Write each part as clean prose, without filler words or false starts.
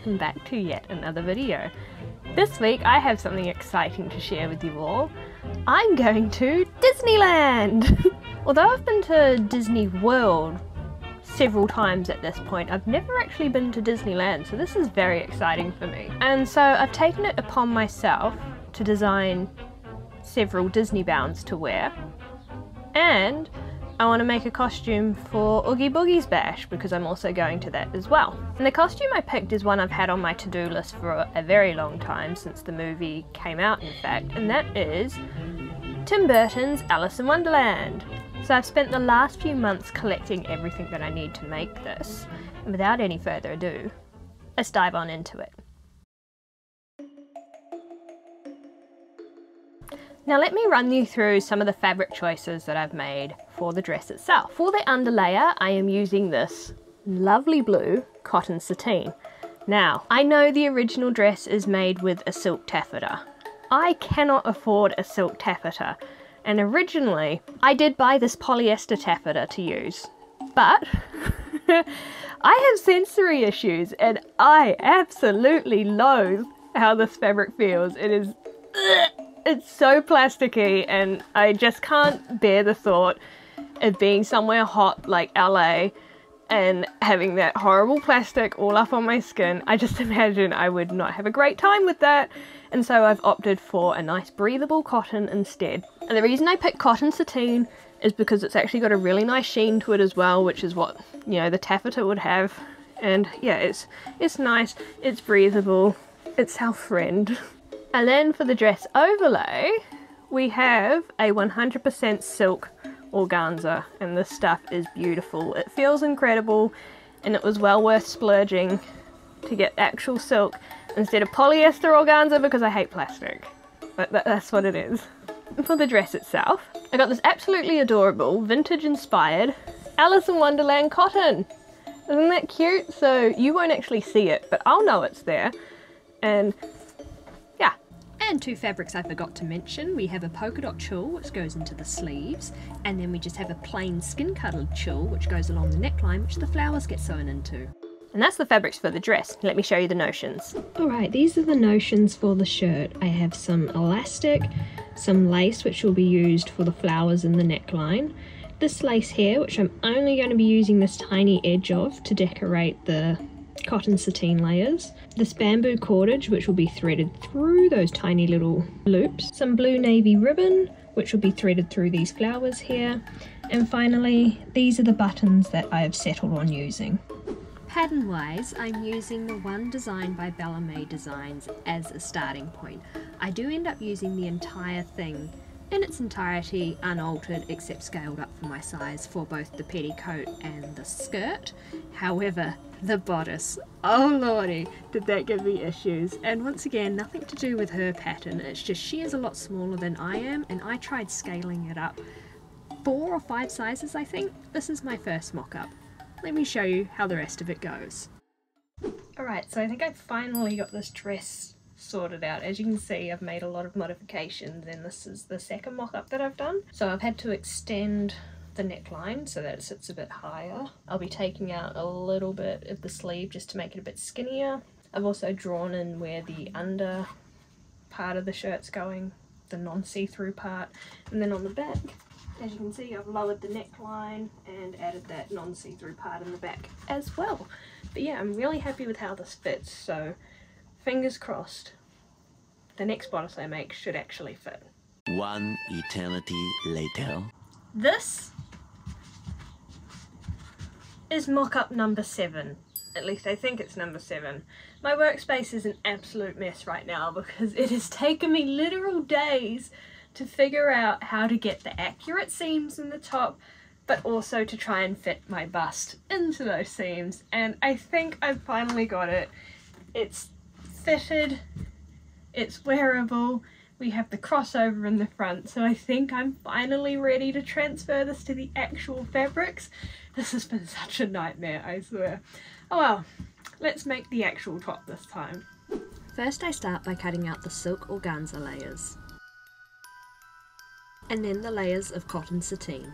welcome back to yet another video. This week I have something exciting to share with you all. I'm going to Disneyland! Although I've been to Disney World several times at this point, I've never actually been to Disneyland, so this is very exciting for me. And so I've taken it upon myself to design several Disney bounds to wear, and I want to make a costume for Oogie Boogie's bash because I'm also going to that as well. And the costume I picked is one I've had on my to-do list for a very long time, since the movie came out in fact, and that is Tim Burton's Alice in Wonderland. So I've spent the last few months collecting everything that I need to make this, and without any further ado, let's dive on into it. Now let me run you through some of the fabric choices that I've made for the dress itself. For the underlayer, I am using this lovely blue cotton sateen. Now, I know the original dress is made with a silk taffeta. I cannot afford a silk taffeta, and originally I did buy this polyester taffeta to use, but I have sensory issues and I absolutely loathe how this fabric feels. It is it's so plasticky, and I just can't bear the thought of being somewhere hot like LA and having that horrible plastic all up on my skin. I just imagine I would not have a great time with that, and so I've opted for a nice breathable cotton instead. And the reason I picked cotton sateen is because it's actually got a really nice sheen to it as well, which is what, you know, the taffeta would have. And yeah, it's nice, it's breathable, it's our friend. And then for the dress overlay, we have a 100% silk organza, and this stuff is beautiful. It feels incredible, and it was well worth splurging to get actual silk instead of polyester organza because I hate plastic. But that's what it is. For the dress itself, I got this absolutely adorable, vintage inspired Alice in Wonderland cotton. Isn't that cute? So you won't actually see it, but I'll know it's there. And and two fabrics I forgot to mention. We have a polka dot tulle which goes into the sleeves, and then we just have a plain skin colored tulle which goes along the neckline, which the flowers get sewn into. And that's the fabrics for the dress. Let me show you the notions. Alright, these are the notions for the shirt. I have some elastic, some lace which will be used for the flowers in the neckline, this lace here which I'm only going to be using this tiny edge of to decorate the cotton sateen layers, this bamboo cordage which will be threaded through those tiny little loops, some blue navy ribbon which will be threaded through these flowers here, and finally these are the buttons that I have settled on using. Pattern wise, I'm using the one designed by Bella May Designs as a starting point. I do end up using the entire thing in its entirety unaltered except scaled up for my size for both the petticoat and the skirt. However, the bodice, oh lordy, did that give me issues. And once again, nothing to do with her pattern, it's just she is a lot smaller than I am, and I tried scaling it up 4 or 5 sizes I think. This is my first mock-up. Let me show you how the rest of it goes. Alright, so I think I finally got this dress sorted out. As you can see, I've made a lot of modifications, and this is the second mock-up that I've done. So I've had to extend the neckline so that it sits a bit higher. I'll be taking out a little bit of the sleeve just to make it a bit skinnier. I've also drawn in where the under part of the shirt's going, the non-see-through part, and then on the back, as you can see, I've lowered the neckline and added that non-see-through part in the back as well. But yeah, I'm really happy with how this fits, so fingers crossed the next bodice I make should actually fit. One eternity later. This is mock-up number 7. At least I think it's number 7. My workspace is an absolute mess right now because it has taken me literal days to figure out how to get the accurate seams in the top, but also to try and fit my bust into those seams. And I think I've finally got it. It's fitted, it's wearable, we have the crossover in the front, so I think I'm finally ready to transfer this to the actual fabrics. This has been such a nightmare, I swear. Oh well, let's make the actual top this time. First I start by cutting out the silk organza layers, and then the layers of cotton sateen.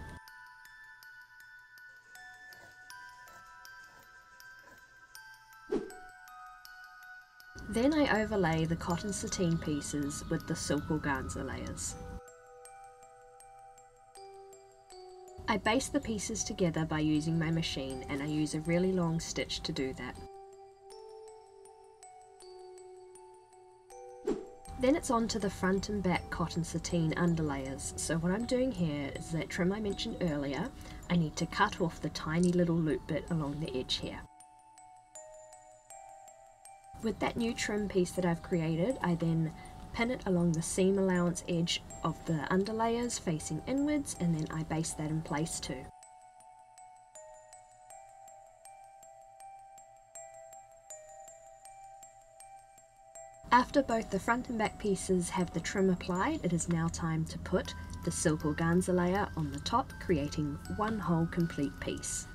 Then I overlay the cotton sateen pieces with the silk organza layers. I baste the pieces together by using my machine, and I use a really long stitch to do that. Then it's on to the front and back cotton sateen underlayers. So what I'm doing here is that trim I mentioned earlier, I need to cut off the tiny little loop bit along the edge here. With that new trim piece that I've created, I then pin it along the seam allowance edge of the underlayers facing inwards, and then I baste that in place too. After both the front and back pieces have the trim applied, it is now time to put the silk organza layer on the top, creating one whole complete piece.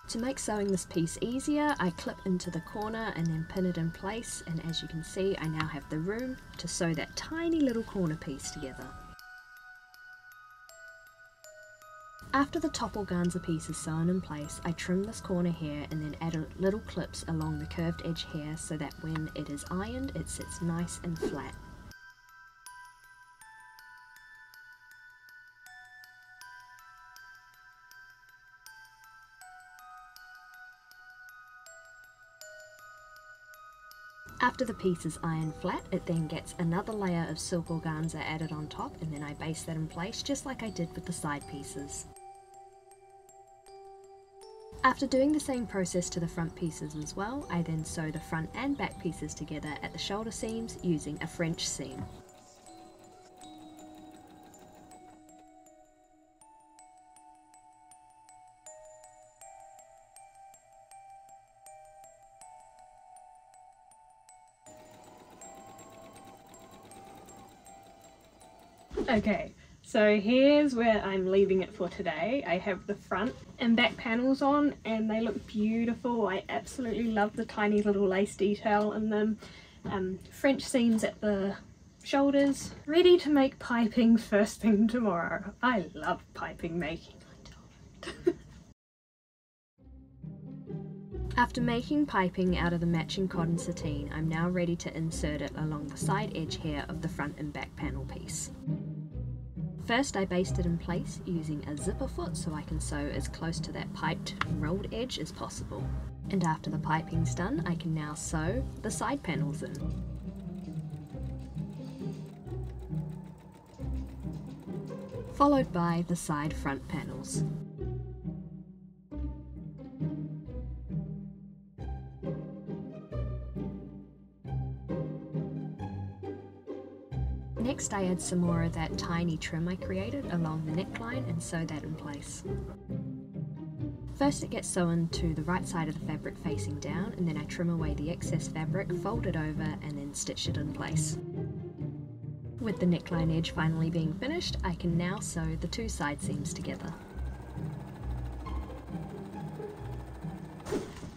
To make sewing this piece easier, I clip into the corner and then pin it in place, and as you can see, I now have the room to sew that tiny little corner piece together. After the top organza piece is sewn in place, I trim this corner here and then add little clips along the curved edge here so that when it is ironed, it sits nice and flat. After the piece is ironed flat, it then gets another layer of silk organza added on top, and then I baste that in place just like I did with the side pieces. After doing the same process to the front pieces as well, I then sew the front and back pieces together at the shoulder seams using a French seam. Okay, so here's where I'm leaving it for today. I have the front and back panels on and they look beautiful. I absolutely love the tiny little lace detail in them. French seams at the shoulders. Ready to make piping first thing tomorrow. I love piping making. After making piping out of the matching cotton sateen, I'm now ready to insert it along the side edge here of the front and back panel piece. First I baste it in place using a zipper foot so I can sew as close to that piped rolled edge as possible. And after the piping's done, I can now sew the side panels in. Followed by the side front panels. Next I add some more of that tiny trim I created along the neckline and sew that in place. First it gets sewn to the right side of the fabric facing down, and then I trim away the excess fabric, fold it over and then stitch it in place. With the neckline edge finally being finished, I can now sew the two side seams together.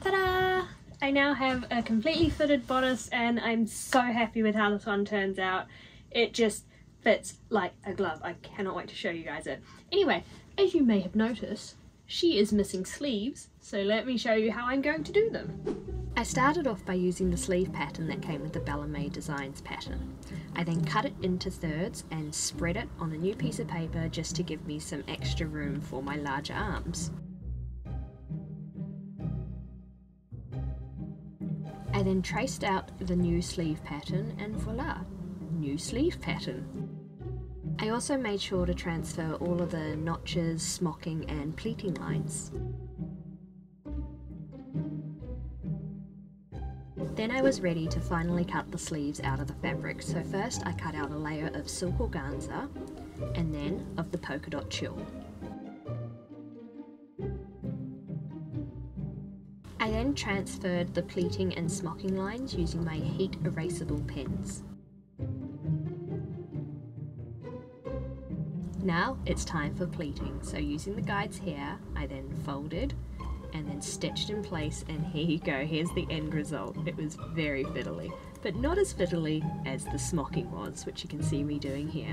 Ta-da! I now have a completely fitted bodice and I'm so happy with how this one turns out. It just fits like a glove. I cannot wait to show you guys it. Anyway, as you may have noticed, she is missing sleeves, so let me show you how I'm going to do them. I started off by using the sleeve pattern that came with the Bella May Designs pattern. I then cut it into thirds and spread it on a new piece of paper just to give me some extra room for my larger arms. I then traced out the new sleeve pattern and voila! New sleeve pattern. I also made sure to transfer all of the notches, smocking and pleating lines. Then I was ready to finally cut the sleeves out of the fabric, so first I cut out a layer of silk organza and then of the polka dot tulle. I then transferred the pleating and smocking lines using my heat erasable pens. Now it's time for pleating, so using the guides here, I then folded and then stitched in place, and here you go, here's the end result. It was very fiddly, but not as fiddly as the smocking was, which you can see me doing here.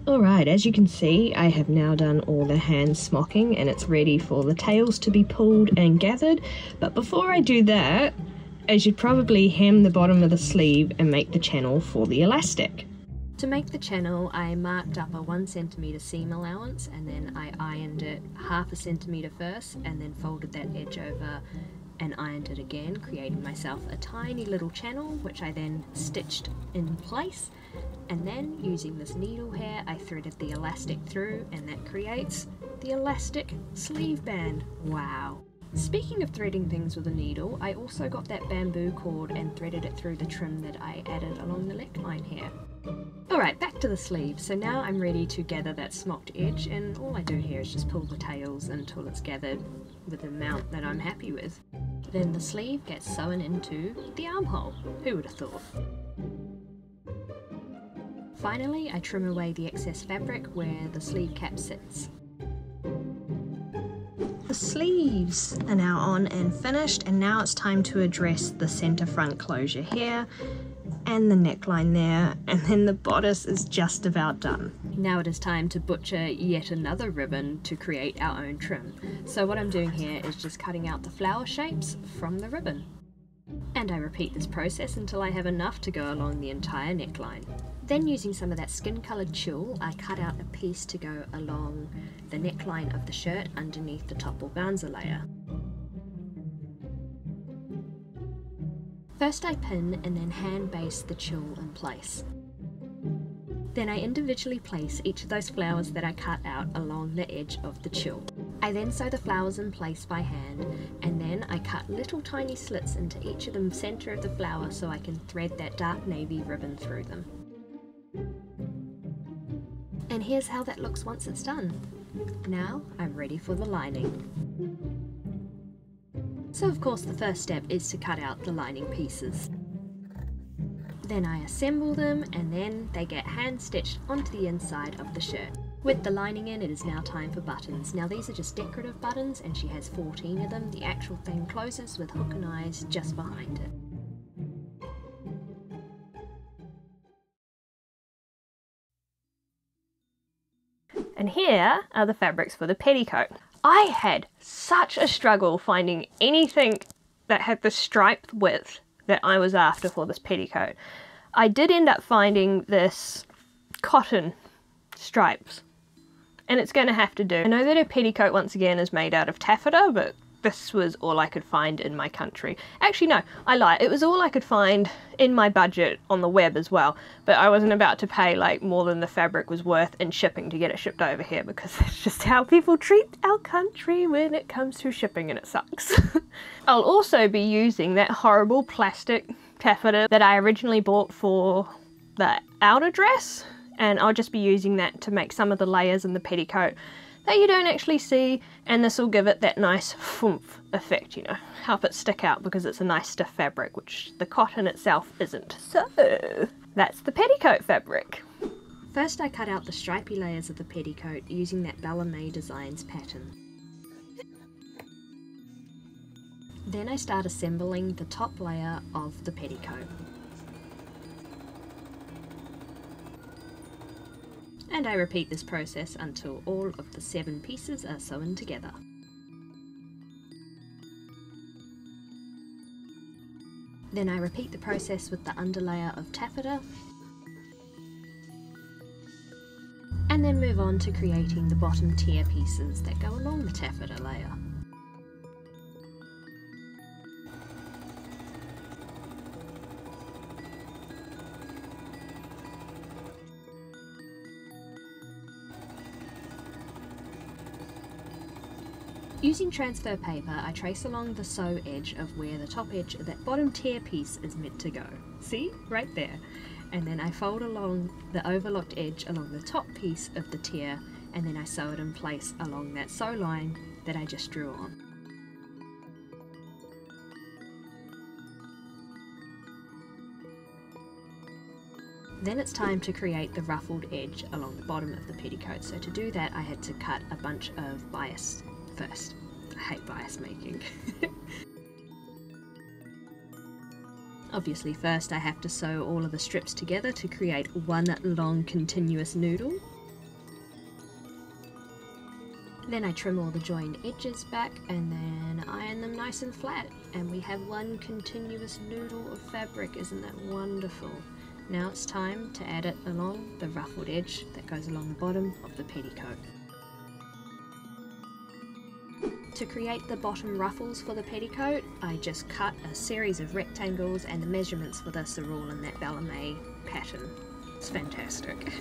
Alright, as you can see, I have now done all the hand smocking and it's ready for the tails to be pulled and gathered, but before I do that, I should probably hem the bottom of the sleeve and make the channel for the elastic. To make the channel, I marked up a 1 centimetre seam allowance, and then I ironed it 1/2 centimetre first, and then folded that edge over and ironed it again, creating myself a tiny little channel, which I then stitched in place. And then, using this needle hair, I threaded the elastic through, and that creates the elastic sleeve band. Wow! Speaking of threading things with a needle, I also got that bamboo cord and threaded it through the trim that I added along the neckline here. Alright, back to the sleeve. So now I'm ready to gather that smocked edge, and all I do here is just pull the tails until it's gathered with the amount that I'm happy with. Then the sleeve gets sewn into the armhole. Who would have thought? Finally, I trim away the excess fabric where the sleeve cap sits. The sleeves are now on and finished, and now it's time to address the centre front closure here and the neckline there, and then the bodice is just about done. Now it is time to butcher yet another ribbon to create our own trim. So what I'm doing here is just cutting out the flower shapes from the ribbon. And I repeat this process until I have enough to go along the entire neckline. Then, using some of that skin coloured tulle, I cut out a piece to go along the neckline of the shirt underneath the top organza layer. First I pin and then hand baste the tulle in place. Then I individually place each of those flowers that I cut out along the edge of the tulle. I then sew the flowers in place by hand, and then I cut little tiny slits into each of the centre of the flower so I can thread that dark navy ribbon through them. And here's how that looks once it's done. Now I'm ready for the lining. So of course the first step is to cut out the lining pieces. Then I assemble them, and then they get hand stitched onto the inside of the shirt. With the lining in, it is now time for buttons. Now these are just decorative buttons, and she has 14 of them. The actual thing closes with hook and eyes just behind it. And here are the fabrics for the petticoat. I had such a struggle finding anything that had the striped width that I was after for this petticoat. I did end up finding this cotton stripes, and it's going to have to do. I know that a petticoat once again is made out of taffeta, but this was all I could find in my country. Actually no, I lie, it was all I could find in my budget on the web as well, but I wasn't about to pay like more than the fabric was worth in shipping to get it shipped over here, because that's just how people treat our country when it comes to shipping, and it sucks. I'll also be using that horrible plastic taffeta that I originally bought for the outer dress, and I'll just be using that to make some of the layers in the petticoat that you don't actually see, and this will give it that nice oomph effect, you know, help it stick out because it's a nice stiff fabric, which the cotton itself isn't. So that's the petticoat fabric. First I cut out the stripy layers of the petticoat using that Bella May Designs pattern. Then I start assembling the top layer of the petticoat. And I repeat this process until all of the 7 pieces are sewn together. Then I repeat the process with the underlayer of taffeta, and then move on to creating the bottom tier pieces that go along the taffeta layer. Using transfer paper, I trace along the sew edge of where the top edge of that bottom tier piece is meant to go. See? Right there. And then I fold along the overlocked edge along the top piece of the tier, and then I sew it in place along that sew line that I just drew on. Then it's time to create the ruffled edge along the bottom of the petticoat. So to do that I had to cut a bunch of bias first. I hate bias making. Obviously first I have to sew all of the strips together to create one long continuous noodle. Then I trim all the joined edges back and then iron them nice and flat, and we have one continuous noodle of fabric. Isn't that wonderful? Now it's time to add it along the ruffled edge that goes along the bottom of the petticoat. To create the bottom ruffles for the petticoat, I just cut a series of rectangles, and the measurements for this are all in that Ballet pattern. It's fantastic.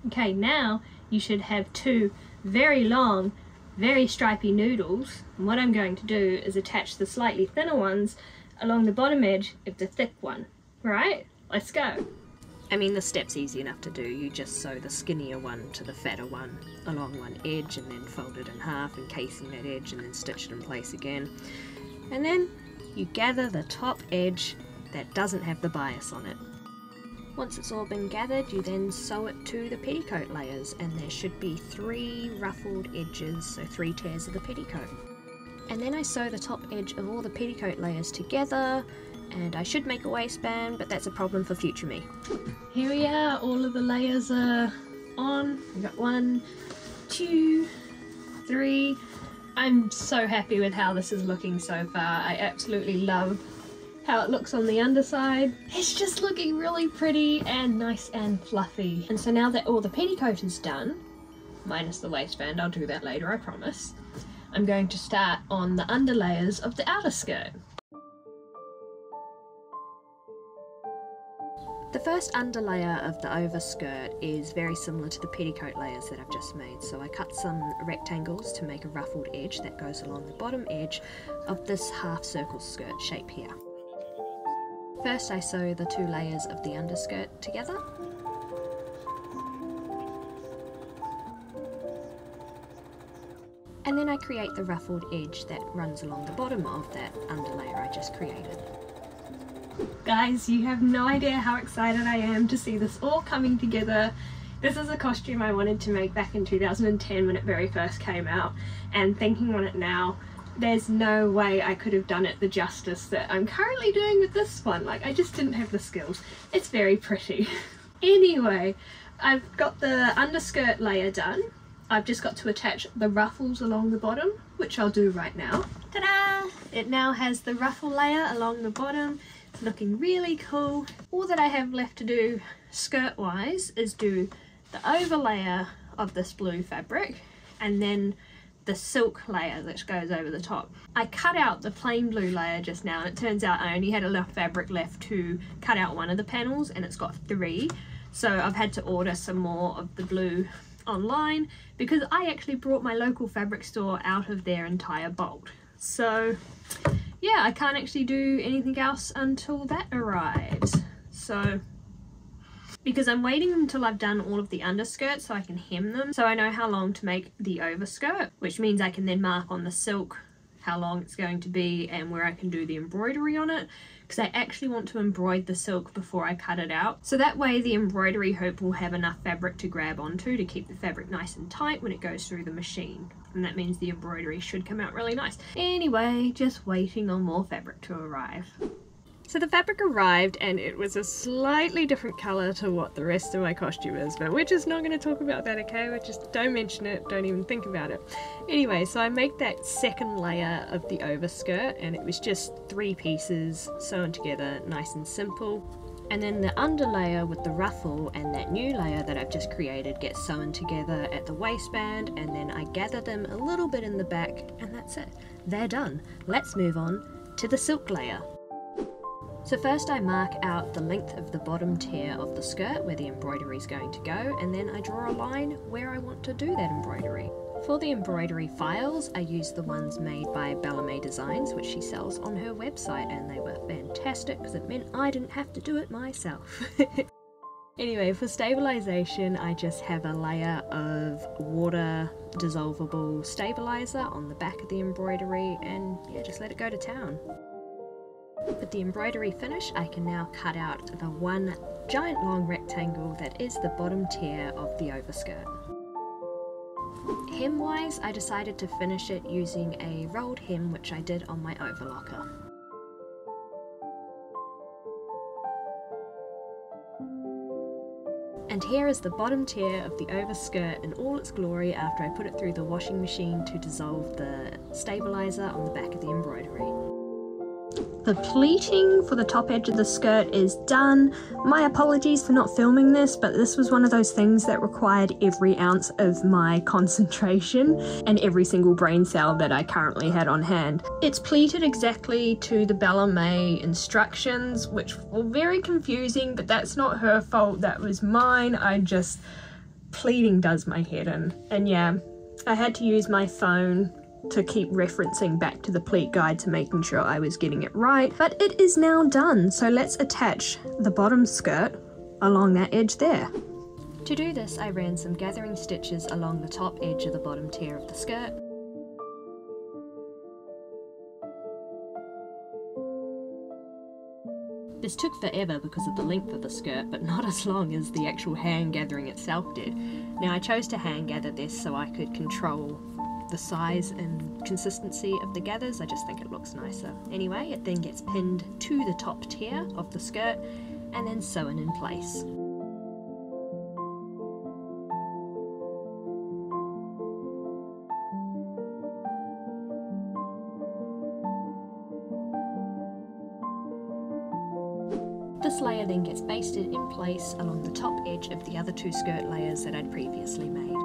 Okay, now you should have two very long, very stripy noodles, and what I'm going to do is attach the slightly thinner ones along the bottom edge of the thick one. Right? Let's go. I mean, the step's easy enough to do. You just sew the skinnier one to the fatter one along one edge and then fold it in half, encasing that edge, and then stitch it in place again. And then you gather the top edge that doesn't have the bias on it. Once it's all been gathered, you then sew it to the petticoat layers, and there should be 3 ruffled edges, so 3 tears of the petticoat. And then I sew the top edge of all the petticoat layers together, and I should make a waistband, but that's a problem for future me. Here we are, all of the layers are on. We've got 1, 2, 3. I'm so happy with how this is looking so far. I absolutely love how it looks on the underside. It's just looking really pretty and nice and fluffy. And so now that all the petticoat is done, minus the waistband, I'll do that later, I promise, I'm going to start on the underlayers of the outer skirt. The first underlayer of the overskirt is very similar to the petticoat layers that I've just made, so I cut some rectangles to make a ruffled edge that goes along the bottom edge of this half circle skirt shape here. First I sew the 2 layers of the underskirt together. And then I create the ruffled edge that runs along the bottom of that underlayer I just created. Guys, you have no idea how excited I am to see this all coming together. This is a costume I wanted to make back in 2010 when it very first came out, and thinking on it now, there's no way I could have done it the justice that I'm currently doing with this one. Like, I just didn't have the skills. It's very pretty. Anyway, I've got the underskirt layer done. I've just got to attach the ruffles along the bottom, which I'll do right now. Ta-da! It now has the ruffle layer along the bottom. It's looking really cool. All that I have left to do skirt-wise is do the overlayer of this blue fabric and then the silk layer that goes over the top. I cut out the plain blue layer just now, and it turns out I only had enough fabric left to cut out one of the panels, and it's got 3. So I've had to order some more of the blue online because I actually brought my local fabric store out of their entire bolt. So yeah, I can't actually do anything else until that arrives. So because I'm waiting until I've done all of the underskirts so I can hem them, so I know how long to make the overskirt, which means I can then mark on the silk how long it's going to be and where I can do the embroidery on it, because I actually want to embroider the silk before I cut it out, so that way the embroidery hoop will have enough fabric to grab onto to keep the fabric nice and tight when it goes through the machine, and that means the embroidery should come out really nice. Anyway, just waiting on more fabric to arrive. So the fabric arrived and it was a slightly different colour to what the rest of my costume is, but we're just not going to talk about that, okay? We just don't mention it, don't even think about it. Anyway, so I make that second layer of the overskirt and it was just 3 pieces sewn together, nice and simple. And then the underlayer with the ruffle and that new layer that I've just created gets sewn together at the waistband, and then I gather them a little bit in the back, and that's it. They're done. Let's move on to the silk layer. So first I mark out the length of the bottom tier of the skirt where the embroidery is going to go, and then I draw a line where I want to do that embroidery. For the embroidery files, I used the ones made by Ballet Designs, which she sells on her website, and they were fantastic because it meant I didn't have to do it myself. Anyway, for stabilization, I just have a layer of water dissolvable stabilizer on the back of the embroidery, and yeah, just let it go to town. With the embroidery finish, I can now cut out the one giant long rectangle that is the bottom tier of the overskirt. Hem-wise, I decided to finish it using a rolled hem, which I did on my overlocker. And here is the bottom tier of the overskirt in all its glory after I put it through the washing machine to dissolve the stabilizer on the back of the embroidery. The pleating for the top edge of the skirt is done. My apologies for not filming this, but this was one of those things that required every ounce of my concentration and every single brain cell that I currently had on hand. It's pleated exactly to the Bella May instructions, which were very confusing, but that's not her fault, that was mine. Pleating does my head in. And yeah, I had to use my phone to keep referencing back to the pleat guide to making sure I was getting it right, but it is now done. So let's attach the bottom skirt along that edge there. To do this, I ran some gathering stitches along the top edge of the bottom tier of the skirt. This took forever because of the length of the skirt, but not as long as the actual hand gathering itself did. Now I chose to hand gather this so I could control the size and consistency of the gathers. I just think it looks nicer. Anyway, it then gets pinned to the top tier of the skirt and then sewn in place. This layer then gets basted in place along the top edge of the other two skirt layers that I'd previously made.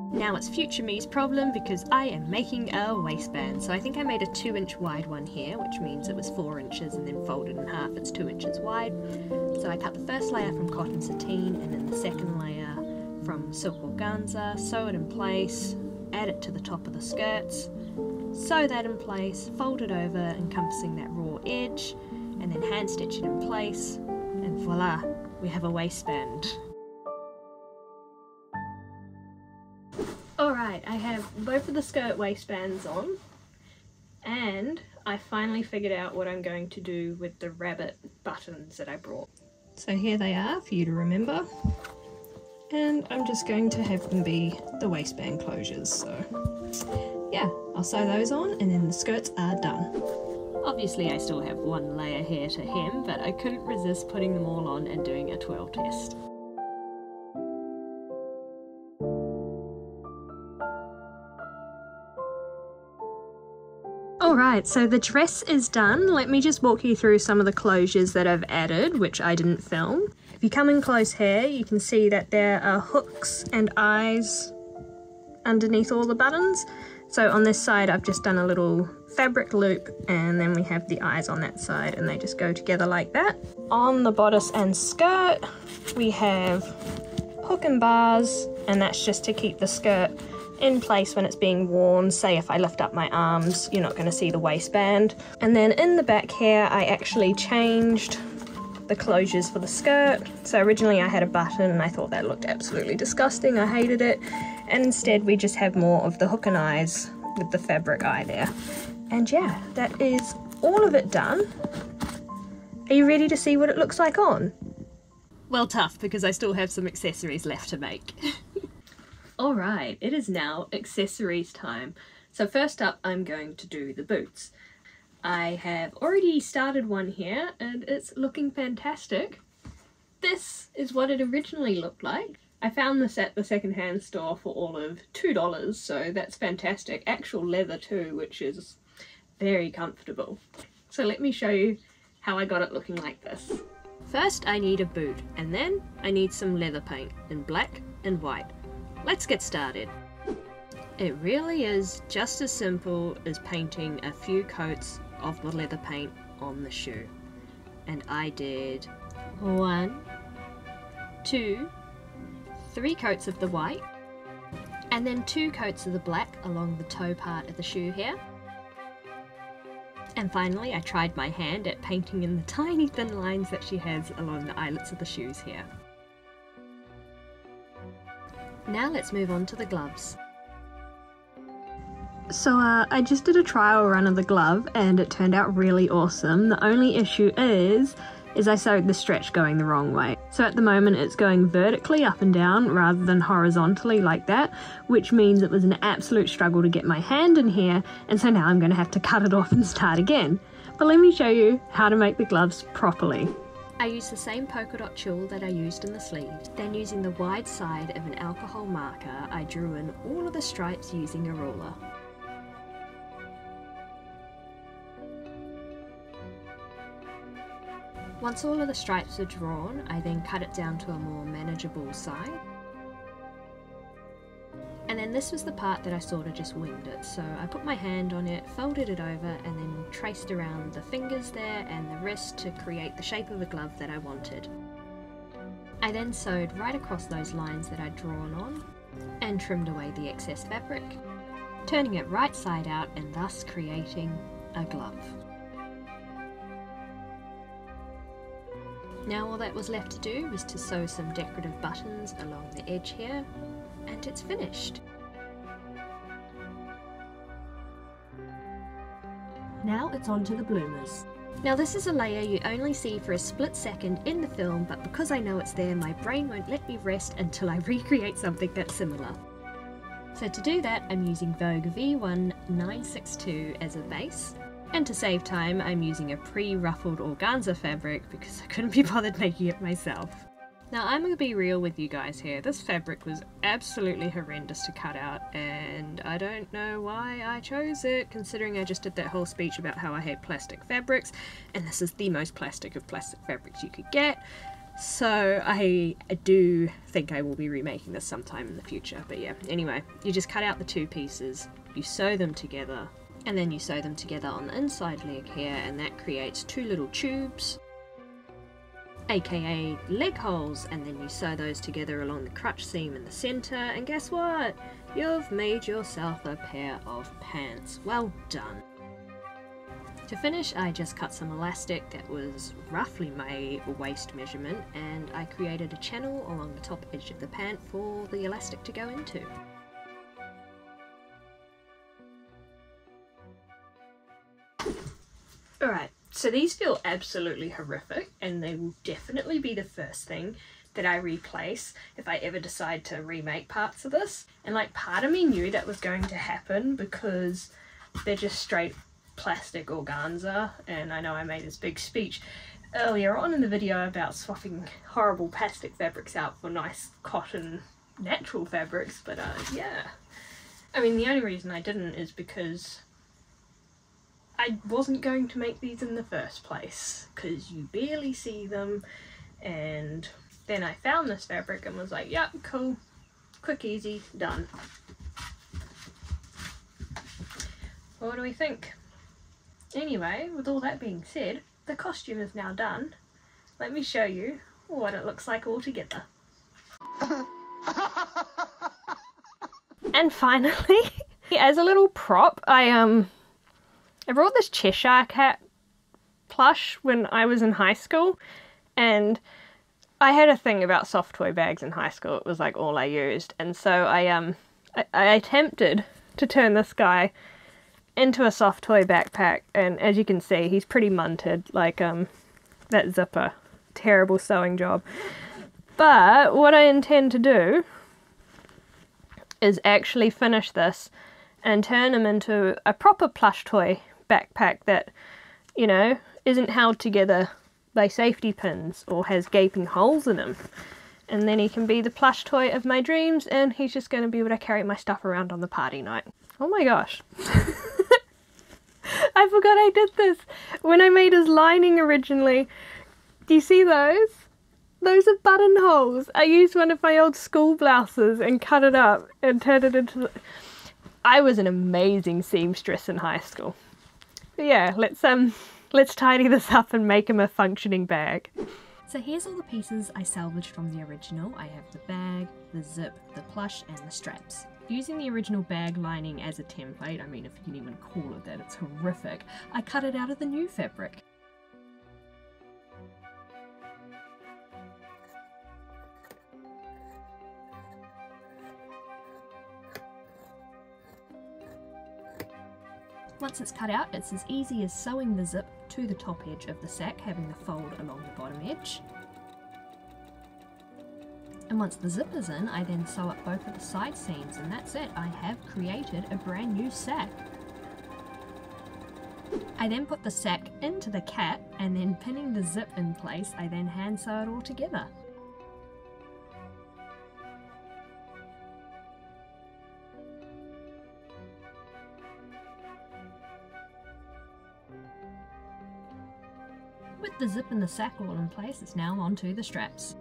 Now it's future me's problem because I am making a waistband. So I think I made a 2-inch wide one here, which means it was 4 inches and then folded in half, it's 2 inches wide. So I cut the first layer from cotton sateen and then the second layer from silk organza, sew it in place, add it to the top of the skirts, sew that in place, fold it over encompassing that raw edge, and then hand stitch it in place, and voila, we have a waistband. Alright, I have both of the skirt waistbands on, and I finally figured out what I'm going to do with the rabbit buttons that I brought. So here they are for you to remember, and I'm just going to have them be the waistband closures, so yeah, I'll sew those on and then the skirts are done. Obviously I still have one layer here to hem, but I couldn't resist putting them all on and doing a twirl test. Alright, so the dress is done. Let me just walk you through some of the closures that I've added, which I didn't film. If you come in close here, you can see that there are hooks and eyes underneath all the buttons. So on this side, I've just done a little fabric loop, and then we have the eyes on that side, and they just go together like that. On the bodice and skirt, we have hook and bars, and that's just to keep the skirt in place when it's being worn. Say if I lift up my arms, you're not going to see the waistband. And then in the back here, I actually changed the closures for the skirt. So originally I had a button and I thought that looked absolutely disgusting, I hated it, and instead we just have more of the hook and eyes with the fabric eye there. And yeah, that is all of it done. Are you ready to see what it looks like on? Well, tough, because I still have some accessories left to make. Alright, it is now accessories time. So first up, I'm going to do the boots. I have already started one here and it's looking fantastic. This is what it originally looked like. I found this at the secondhand store for all of $2, so that's fantastic. Actual leather too, which is very comfortable. So let me show you how I got it looking like this. First I need a boot, and then I need some leather paint in black and white. Let's get started. It really is just as simple as painting a few coats of the leather paint on the shoe. And I did 1, 2, 3 coats of the white, and then 2 coats of the black along the toe part of the shoe here. And finally I tried my hand at painting in the tiny thin lines that she has along the eyelets of the shoes here. Now let's move on to the gloves. So I just did a trial run of the glove and it turned out really awesome. The only issue is I sewed the stretch going the wrong way. So at the moment it's going vertically up and down rather than horizontally like that, which means it was an absolute struggle to get my hand in here, and so now I'm going to have to cut it off and start again. But let me show you how to make the gloves properly. I used the same polka dot tulle that I used in the sleeves. Then using the wide side of an alcohol marker, I drew in all of the stripes using a ruler. Once all of the stripes are drawn, I then cut it down to a more manageable size. And then this was the part that I sort of just winged it. So I put my hand on it, folded it over, and then traced around the fingers there and the wrist to create the shape of a glove that I wanted. I then sewed right across those lines that I'd drawn on and trimmed away the excess fabric, turning it right side out and thus creating a glove. Now all that was left to do was to sew some decorative buttons along the edge here, and it's finished. Now it's on to the bloomers. Now this is a layer you only see for a split second in the film, but because I know it's there, my brain won't let me rest until I recreate something that's similar. So to do that, I'm using Vogue V1962 as a base. And to save time, I'm using a pre-ruffled organza fabric because I couldn't be bothered making it myself. Now I'm going to be real with you guys here, this fabric was absolutely horrendous to cut out and I don't know why I chose it, considering I just did that whole speech about how I hate plastic fabrics, and this is the most plastic of plastic fabrics you could get. So I do think I will be remaking this sometime in the future, but yeah, anyway, you just cut out the two pieces, you sew them together, and then you sew them together on the inside leg here, and that creates two little tubes, aka leg holes, and then you sew those together along the crutch seam in the centre, and guess what? You've made yourself a pair of pants. Well done. To finish, I just cut some elastic that was roughly my waist measurement, and I created a channel along the top edge of the pant for the elastic to go into. Alright, so these feel absolutely horrific, and they will definitely be the first thing that I replace if I ever decide to remake parts of this. And like, part of me knew that was going to happen because they're just straight plastic organza, and I know I made this big speech earlier on in the video about swapping horrible plastic fabrics out for nice cotton natural fabrics, but yeah. I mean, the only reason I didn't is because I wasn't going to make these in the first place, because you barely see them, and then I found this fabric and was like, yep, cool, quick, easy, done. What do we think? Anyway, with all that being said, the costume is now done. Let me show you what it looks like all together. And finally, as a little prop, I brought this Cheshire Cat plush when I was in high school, and I had a thing about soft toy bags in high school. It was like all I used, and so I attempted to turn this guy into a soft toy backpack, and as you can see, he's pretty munted, like that zipper. Terrible sewing job. But what I intend to do is actually finish this and turn him into a proper plush toy backpack that, you know, isn't held together by safety pins or has gaping holes in him. And then he can be the plush toy of my dreams, and he's just going to be able to carry my stuff around on the party night. Oh my gosh. I forgot I did this when I made his lining originally. Do you see those? Those are buttonholes. I used one of my old school blouses and cut it up and turned it into... I was an amazing seamstress in high school. But yeah, let's tidy this up and make him a functioning bag. So here's all the pieces I salvaged from the original. I have the bag, the zip, the plush, and the straps. Using the original bag lining as a template, I mean, if you can even call it that, it's horrific, I cut it out of the new fabric. Once it's cut out, it's as easy as sewing the zip to the top edge of the sack, having the fold along the bottom edge. And once the zip is in, I then sew up both of the side seams, and that's it. I have created a brand new sack. I then put the sack into the cap, and then pinning the zip in place, I then hand sew it all together. With the zip and the sack all in place, it's now onto the straps.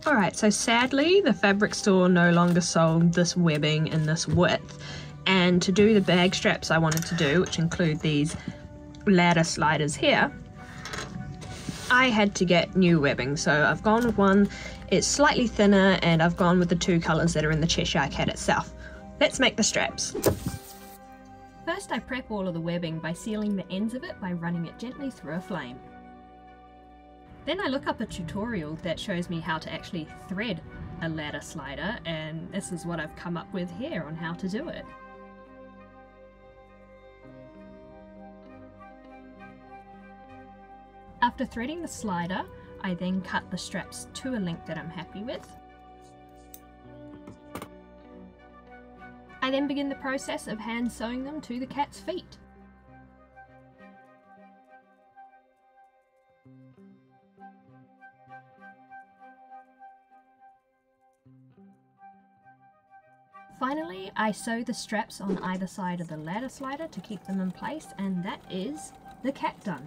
Alright, so sadly the fabric store no longer sold this webbing in this width, and to do the bag straps I wanted to do, which include these ladder sliders here, I had to get new webbing. So I've gone with one, it's slightly thinner, and I've gone with the two colours that are in the Cheshire Cat itself. Let's make the straps. First I prep all of the webbing by sealing the ends of it by running it gently through a flame. Then I look up a tutorial that shows me how to actually thread a ladder slider, and this is what I've come up with here on how to do it. After threading the slider, I then cut the straps to a length that I'm happy with. I then begin the process of hand sewing them to the cat's feet. Finally, I sew the straps on either side of the ladder slider to keep them in place, and that is the cat done.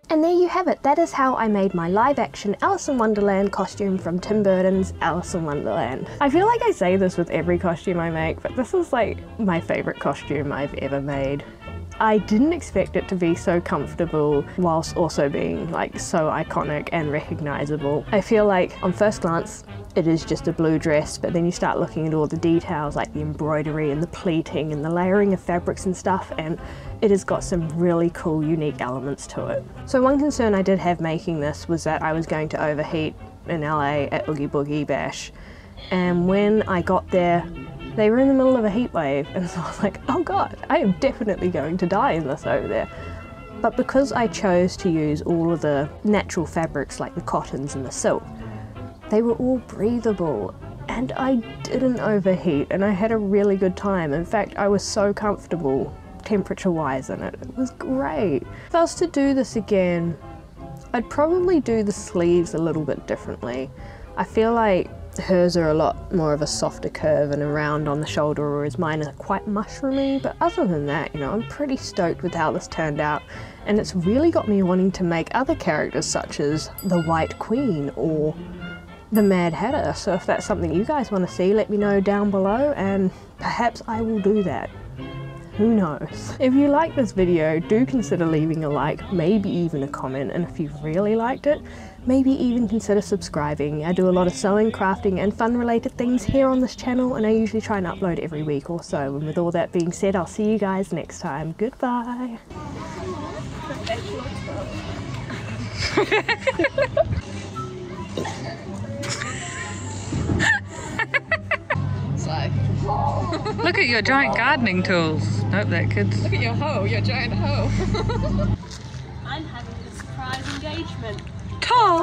And there you have it, that is how I made my live action Alice in Wonderland costume from Tim Burton's Alice in Wonderland. I feel like I say this with every costume I make, but this is like my favourite costume I've ever made. I didn't expect it to be so comfortable whilst also being like so iconic and recognisable. I feel like on first glance it is just a blue dress, but then you start looking at all the details like the embroidery and the pleating and the layering of fabrics and stuff, and it has got some really cool unique elements to it. So one concern I did have making this was that I was going to overheat in LA at Oogie Boogie Bash, and when I got there they were in the middle of a heat wave, and so I was like, oh god, I am definitely going to die in this over there. But because I chose to use all of the natural fabrics like the cottons and the silk, they were all breathable and I didn't overheat, and I had a really good time. In fact, I was so comfortable temperature wise in it. It was great. If I was to do this again, I'd probably do the sleeves a little bit differently. I feel like hers are a lot more of a softer curve and a round on the shoulder, whereas mine are quite mushroomy, but other than that, you know, I'm pretty stoked with how this turned out, and it's really got me wanting to make other characters such as the White Queen or the Mad Hatter. So if that's something you guys want to see, let me know down below and perhaps I will do that. Who knows? If you like this video, do consider leaving a like, maybe even a comment, and if you really liked it, maybe even consider subscribing. I do a lot of sewing, crafting and fun related things here on this channel, and I usually try and upload every week or so. And with all that being said, I'll see you guys next time. Goodbye! Look at your giant gardening tools. Nope, that kid's... Look at your hoe, your giant hoe. I'm having a surprise engagement. Tall!